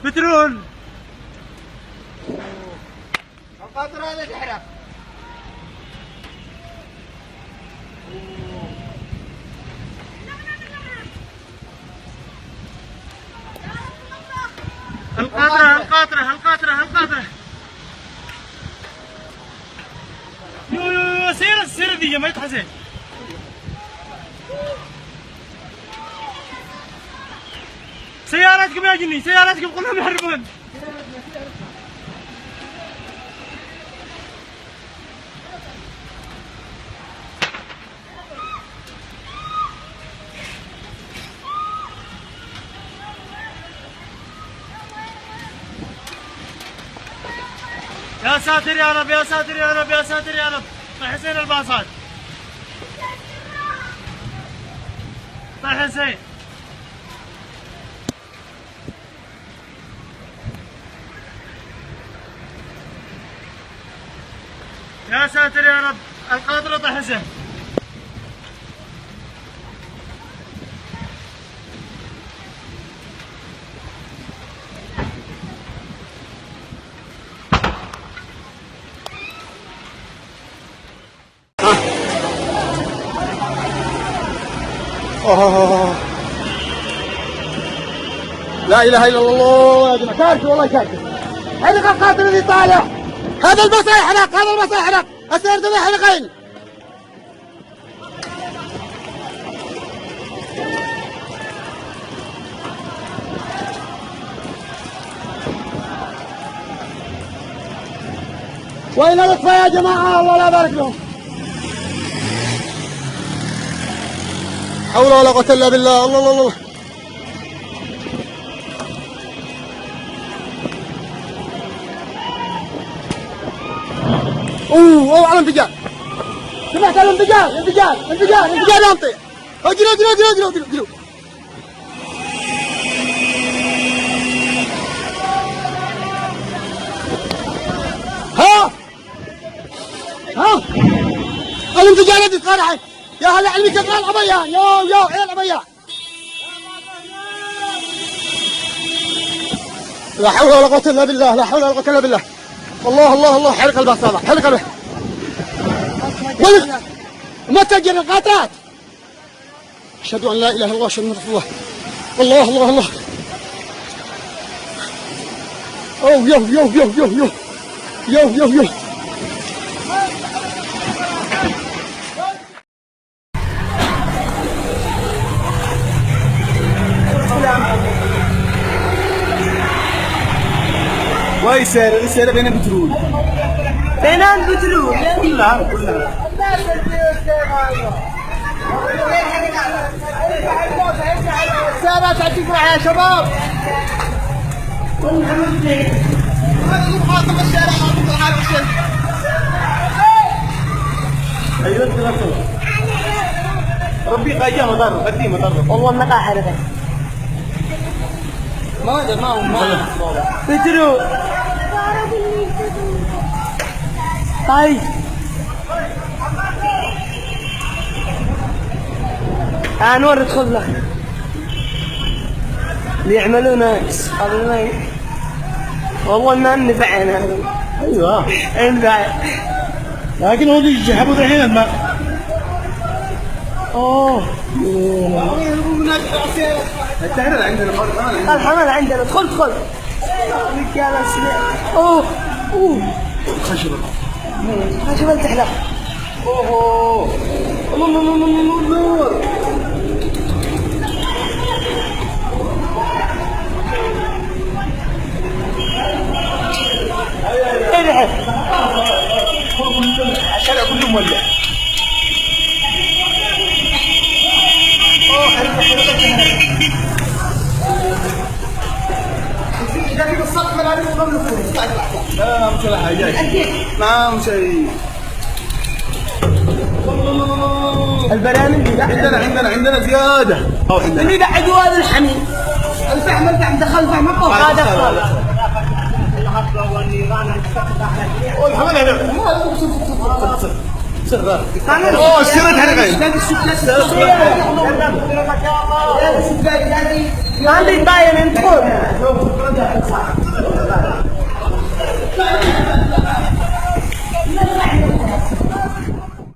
بترول. القاطر هذا تحرق. القاطرة. يو سير دي ما يتحزن. سياراتكم يا جني، سياراتكم كلهم يهربون. يا ساتر يا رب، يا ساتر يا رب، يا ساتر يا رب. طيح حسين الباصات. طيح حسين. يا ساتر يا رب، القاطرة طيح حسين. لا اله الا الله يا جماعه، كارثه والله كارثه. حلق القاطر اللي طالع، هذا الباص يحرق، هذا الباص يحرق، السيارة ذي حلقين. وين الاطفاء يا جماعه؟ الله لا بارك لهم. حول ولا قوة الا بالله. الله. اوه على انفجار. سمعت الانفجار ينطي. اجروا. ها الانفجار اللي صار. يا هلا علمك يا العبيه، يا العبيه. لا حول ولا قوة الا بالله، لا حول ولا قوة الا بالله. الله حرق الباص هذا، حرق الباص. ما تجر القاطرات. اشهد ان لا اله الا الله واشهد ان رسول الله. الله. اوه يو. ويسير بين البترول. كلها. السيارات تعطيكم يا شباب. ربي قاجاه مضر، قديم مضر. والله ما قاعد ما هو بترول. طيب نور ادخل له اللي يعملون قبل ما والله ما نفعنا. ايوه انفع، لكن هو يجحبوا الحين الماء. التحرير عندنا الحمل عندنا. ادخل رجال اوه خشبة تحلق. نور. ادعي الشارع كله مولع. لكن الصف ما نعرف لا مش ولا حاجه. نعم شيء. البرامج عندنا زياده. اللي بعد هذا الحميد الفحم دخل فحم فوق هذا والحمد لله. اوه السيرة حرقين. هذه باين انت